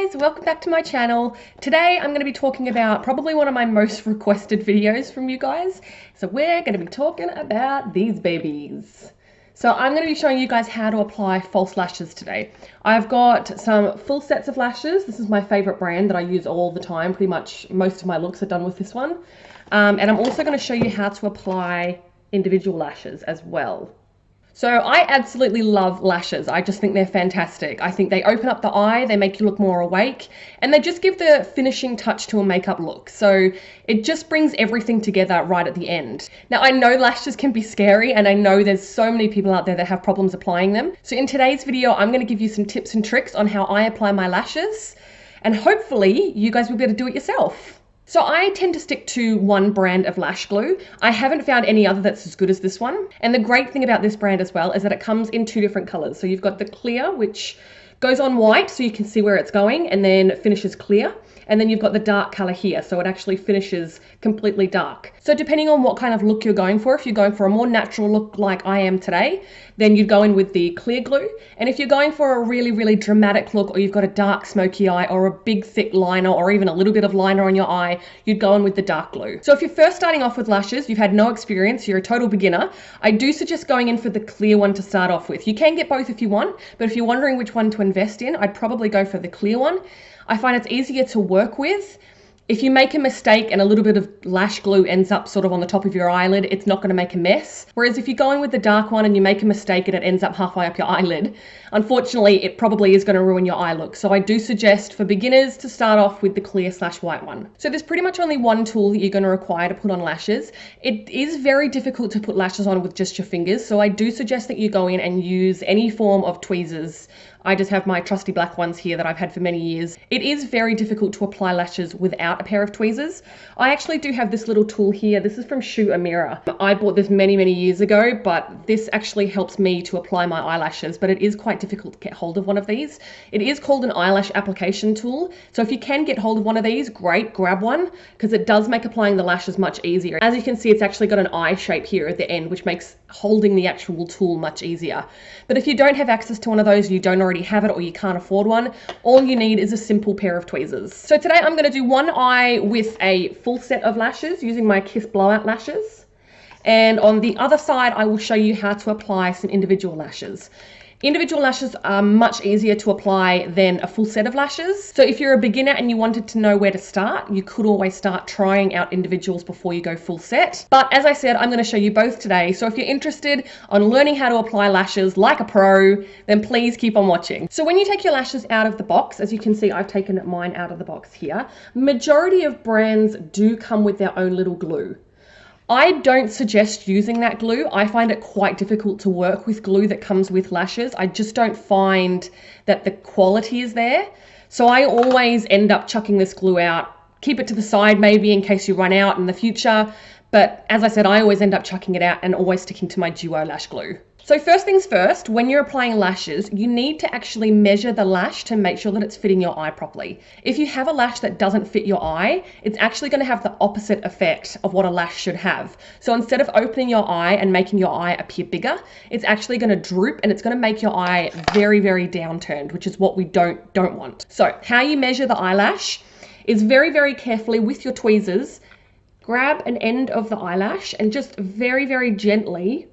guys, welcome back to my channel. Today I'm going to be talking about probably one of my most requested videos from you guys. So we're going to be talking about these babies. So I'm going to be showing you guys how to apply false lashes today. I've got some full sets of lashes. This is my favorite brand that I use all the time. Pretty much most of my looks are done with this one. And I'm also going to show you how to apply individual lashes as well. So I absolutely love lashes. I just think they're fantastic. I think they open up the eye, they make you look more awake, and they just give the finishing touch to a makeup look. So it just brings everything together right at the end. Now I know lashes can be scary, and I know there's so many people out there that have problems applying them. So in today's video, I'm going to give you some tips and tricks on how I apply my lashes, and hopefully you guys will be able to do it yourself. So I tend to stick to one brand of lash glue. I haven't found any other that's as good as this one. And the great thing about this brand as well is that it comes in two different colors. So you've got the clear, which goes on white so you can see where it's going and then finishes clear. And then you've got the dark color here, so it actually finishes completely dark. So depending on what kind of look you're going for, if you're going for a more natural look like I am today, then you'd go in with the clear glue. And if you're going for a really, really dramatic look, or you've got a dark smoky eye or a big thick liner or even a little bit of liner on your eye, you'd go in with the dark glue. So if you're first starting off with lashes, you've had no experience, you're a total beginner, I do suggest going in for the clear one to start off with. You can get both if you want, but if you're wondering which one to invest in, I'd probably go for the clear one. I find it's easier to work with. If you make a mistake and a little bit of lash glue ends up sort of on the top of your eyelid, it's not going to make a mess. Whereas if you're going with the dark one and you make a mistake and it ends up halfway up your eyelid, unfortunately, it probably is going to ruin your eye look. So I do suggest for beginners to start off with the clear/white one. So there's pretty much only one tool that you're going to require to put on lashes. It is very difficult to put lashes on with just your fingers. So I do suggest that you go in and use any form of tweezers. I just have my trusty black ones here that I've had for many years. It is very difficult to apply lashes without a pair of tweezers. I actually do have this little tool here. This is from Uemura. I bought this many, many years ago, but this actually helps me to apply my eyelashes, but it is quite difficult to get hold of one of these. It is called an eyelash application tool. So if you can get hold of one of these, great, grab one, because it does make applying the lashes much easier. As you can see, it's actually got an eye shape here at the end, which makes holding the actual tool much easier. But if you don't have access to one of those, you don't already have it, or you can't afford one, all you need is a simple pair of tweezers. So today I'm going to do one eye with a full set of lashes using my Kiss Blowout lashes, and on the other side I will show you how to apply some individual lashes. Individual lashes are much easier to apply than a full set of lashes. So if you're a beginner and you wanted to know where to start, you could always start trying out individuals before you go full set. But as I said, I'm going to show you both today. So if you're interested on learning how to apply lashes like a pro, then please keep on watching. So when you take your lashes out of the box, as you can see, I've taken mine out of the box here. Majority of brands do come with their own little glue. I don't suggest using that glue. I find it quite difficult to work with glue that comes with lashes. I just don't find that the quality is there. So I always end up chucking this glue out, keep it to the side maybe in case you run out in the future. But as I said, I always end up chucking it out and always sticking to my duo lash glue. So first things first, when you're applying lashes, you need to actually measure the lash to make sure that it's fitting your eye properly. If you have a lash that doesn't fit your eye, it's actually going to have the opposite effect of what a lash should have. So instead of opening your eye and making your eye appear bigger, it's actually going to droop and it's going to make your eye very, very downturned, which is what we don't want. So how you measure the eyelash is very, very carefully with your tweezers, grab an end of the eyelash and just very, very gently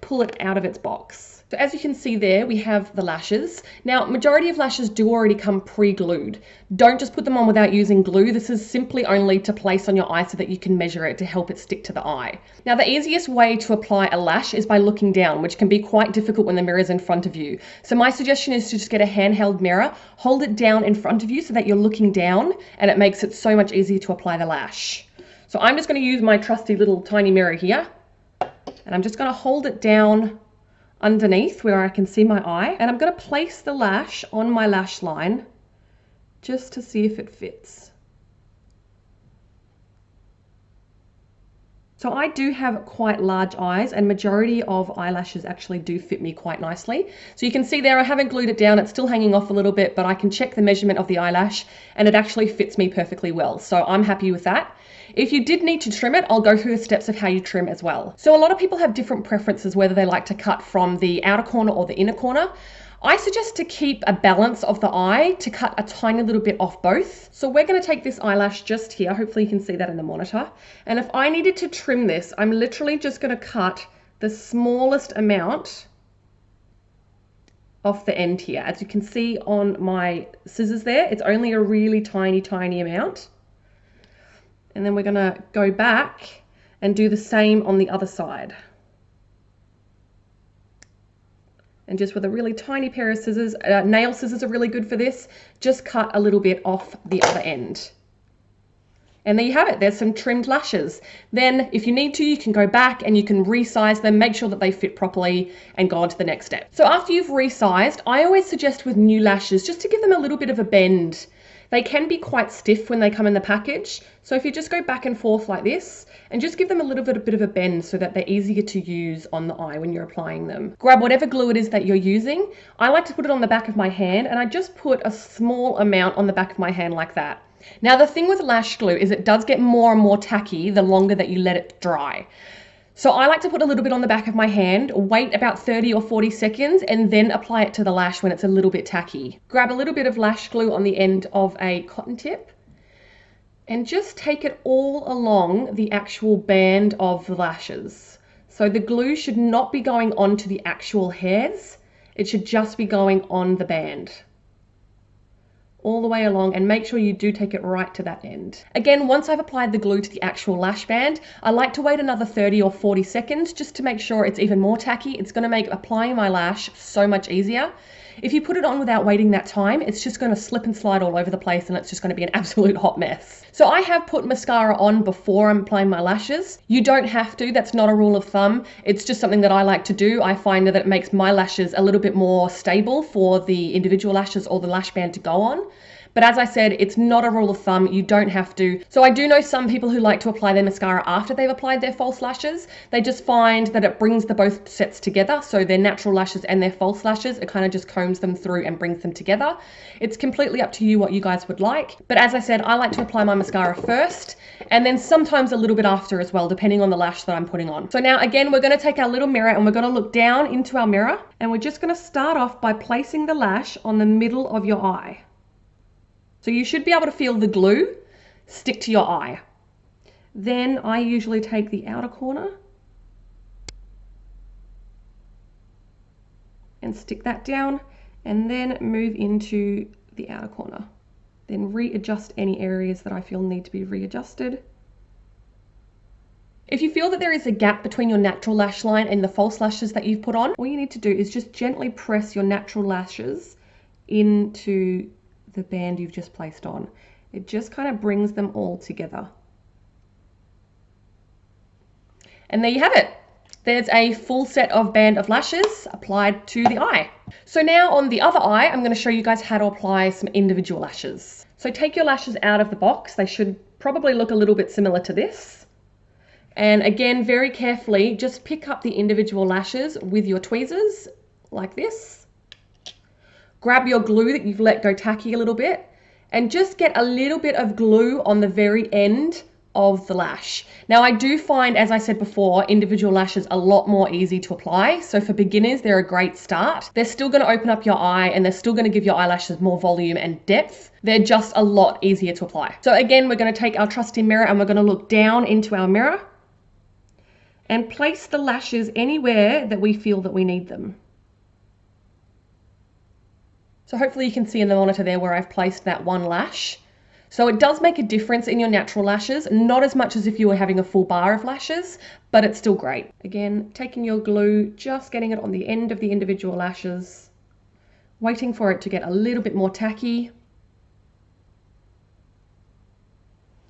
pull it out of its box. So as you can see there, we have the lashes. Now, majority of lashes do already come pre-glued. Don't just put them on without using glue. This is simply only to place on your eye so that you can measure it to help it stick to the eye. Now, the easiest way to apply a lash is by looking down, which can be quite difficult when the mirror is in front of you. So my suggestion is to just get a handheld mirror, hold it down in front of you so that you're looking down, and it makes it so much easier to apply the lash. So I'm just going to use my trusty little tiny mirror here. And I'm just going to hold it down underneath where I can see my eye. And I'm going to place the lash on my lash line just to see if it fits. So I do have quite large eyes and majority of eyelashes actually do fit me quite nicely. So you can see there I haven't glued it down, it's still hanging off a little bit, but I can check the measurement of the eyelash and it actually fits me perfectly well. So I'm happy with that. If you did need to trim it, I'll go through the steps of how you trim as well. So a lot of people have different preferences whether they like to cut from the outer corner or the inner corner. I suggest to keep a balance of the eye to cut a tiny little bit off both. So we're going to take this eyelash just here. Hopefully you can see that in the monitor. And if I needed to trim this, I'm literally just going to cut the smallest amount off the end here. As you can see on my scissors there, it's only a really tiny, tiny amount. And then we're going to go back and do the same on the other side. And just with a really tiny pair of scissors, nail scissors are really good for this, just cut a little bit off the other end. And there you have it, there's some trimmed lashes. Then if you need to, you can go back and you can resize them, make sure that they fit properly and go on to the next step. So after you've resized, I always suggest with new lashes, just to give them a little bit of a bend. They can be quite stiff when they come in the package. So if you just go back and forth like this and just give them a little bit of a bend so that they're easier to use on the eye when you're applying them. Grab whatever glue it is that you're using. I like to put it on the back of my hand, and I just put a small amount on the back of my hand like that. Now the thing with lash glue is it does get more and more tacky the longer that you let it dry. So I like to put a little bit on the back of my hand, wait about 30 or 40 seconds, and then apply it to the lash when it's a little bit tacky. Grab a little bit of lash glue on the end of a cotton tip and just take it all along the actual band of the lashes. So the glue should not be going onto the actual hairs, it should just be going on the band. All the way along, and make sure you do take it right to that end. Again, once I've applied the glue to the actual lash band, I like to wait another 30 or 40 seconds just to make sure it's even more tacky. It's going to make applying my lash so much easier. If you put it on without waiting that time, it's just going to slip and slide all over the place, and it's just going to be an absolute hot mess. So I have put mascara on before I'm applying my lashes. You don't have to, that's not a rule of thumb. It's just something that I like to do. I find that it makes my lashes a little bit more stable for the individual lashes or the lash band to go on. But as I said, it's not a rule of thumb. You don't have to. So I do know some people who like to apply their mascara after they've applied their false lashes. They just find that it brings the both sets together. So their natural lashes and their false lashes, it kind of just combs them through and brings them together. It's completely up to you what you guys would like. But as I said, I like to apply my mascara first and then sometimes a little bit after as well, depending on the lash that I'm putting on. So now again, we're going to take our little mirror and we're going to look down into our mirror, and we're just going to start off by placing the lash on the middle of your eye. So you should be able to feel the glue stick to your eye. Then I usually take the outer corner and stick that down, and then move into the outer corner. Then readjust any areas that I feel need to be readjusted. If you feel that there is a gap between your natural lash line and the false lashes that you've put on, all you need to do is just gently press your natural lashes into the band you've just placed on. It just kind of brings them all together. And there you have it. There's a full set of band of lashes applied to the eye. So now on the other eye, I'm going to show you guys how to apply some individual lashes. So take your lashes out of the box. They should probably look a little bit similar to this. And again, very carefully, just pick up the individual lashes with your tweezers like this. Grab your glue that you've let go tacky a little bit and just get a little bit of glue on the very end of the lash. Now I do find, as I said before, individual lashes a lot more easy to apply. So for beginners, they're a great start. They're still going to open up your eye and they're still going to give your eyelashes more volume and depth. They're just a lot easier to apply. So again, we're going to take our trusty mirror and we're going to look down into our mirror and place the lashes anywhere that we feel that we need them. So hopefully you can see in the monitor there where I've placed that one lash. So it does make a difference in your natural lashes, not as much as if you were having a full bar of lashes, but it's still great. Again, taking your glue, just getting it on the end of the individual lashes, waiting for it to get a little bit more tacky,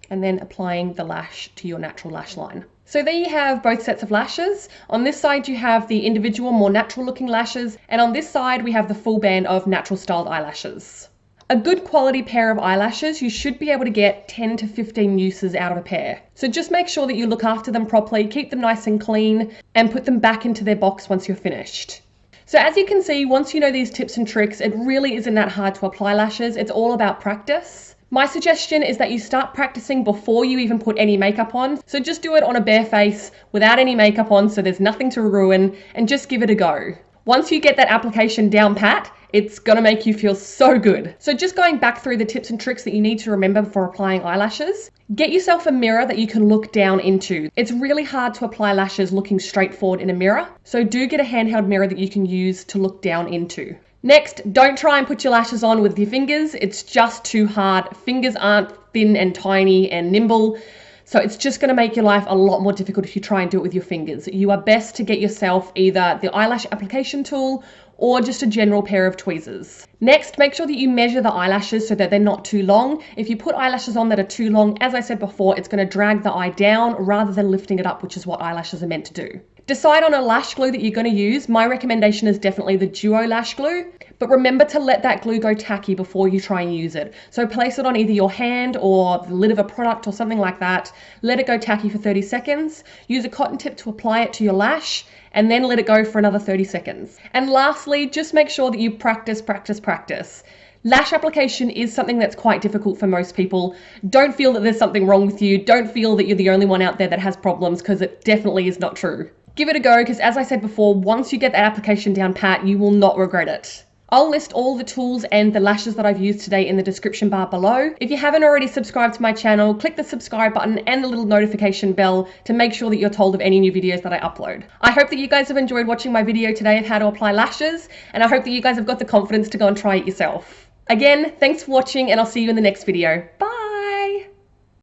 and then applying the lash to your natural lash line. So there you have both sets of lashes. On this side you have the individual, more natural looking lashes, and on this side we have the full band of natural styled eyelashes. A good quality pair of eyelashes, you should be able to get 10 to 15 uses out of a pair. So just make sure that you look after them properly, keep them nice and clean, and put them back into their box once you're finished. So as you can see, once you know these tips and tricks, it really isn't that hard to apply lashes. It's all about practice. My suggestion is that you start practicing before you even put any makeup on. So just do it on a bare face without any makeup on so there's nothing to ruin, and just give it a go. Once you get that application down pat, it's gonna make you feel so good. So just going back through the tips and tricks that you need to remember before applying eyelashes, get yourself a mirror that you can look down into. It's really hard to apply lashes looking straight forward in a mirror, so do get a handheld mirror that you can use to look down into. Next, don't try and put your lashes on with your fingers. It's just too hard. Fingers aren't thin and tiny and nimble. So it's just going to make your life a lot more difficult if you try and do it with your fingers. You are best to get yourself either the eyelash application tool or just a general pair of tweezers. Next, make sure that you measure the eyelashes so that they're not too long. If you put eyelashes on that are too long, as I said before, it's going to drag the eye down rather than lifting it up, which is what eyelashes are meant to do. Decide on a lash glue that you're going to use. My recommendation is definitely the Duo Lash glue, but remember to let that glue go tacky before you try and use it. So place it on either your hand or the lid of a product or something like that. Let it go tacky for 30 seconds. Use a cotton tip to apply it to your lash and then let it go for another 30 seconds. And lastly, just make sure that you practice. Lash application is something that's quite difficult for most people. Don't feel that there's something wrong with you. Don't feel that you're the only one out there that has problems, because it definitely is not true. Give it a go, because as I said before, once you get that application down pat, you will not regret it. I'll list all the tools and the lashes that I've used today in the description bar below. If you haven't already subscribed to my channel, click the subscribe button and the little notification bell to make sure that you're told of any new videos that I upload. I hope that you guys have enjoyed watching my video today of how to apply lashes, and I hope that you guys have got the confidence to go and try it yourself. Again, thanks for watching, and I'll see you in the next video. Bye!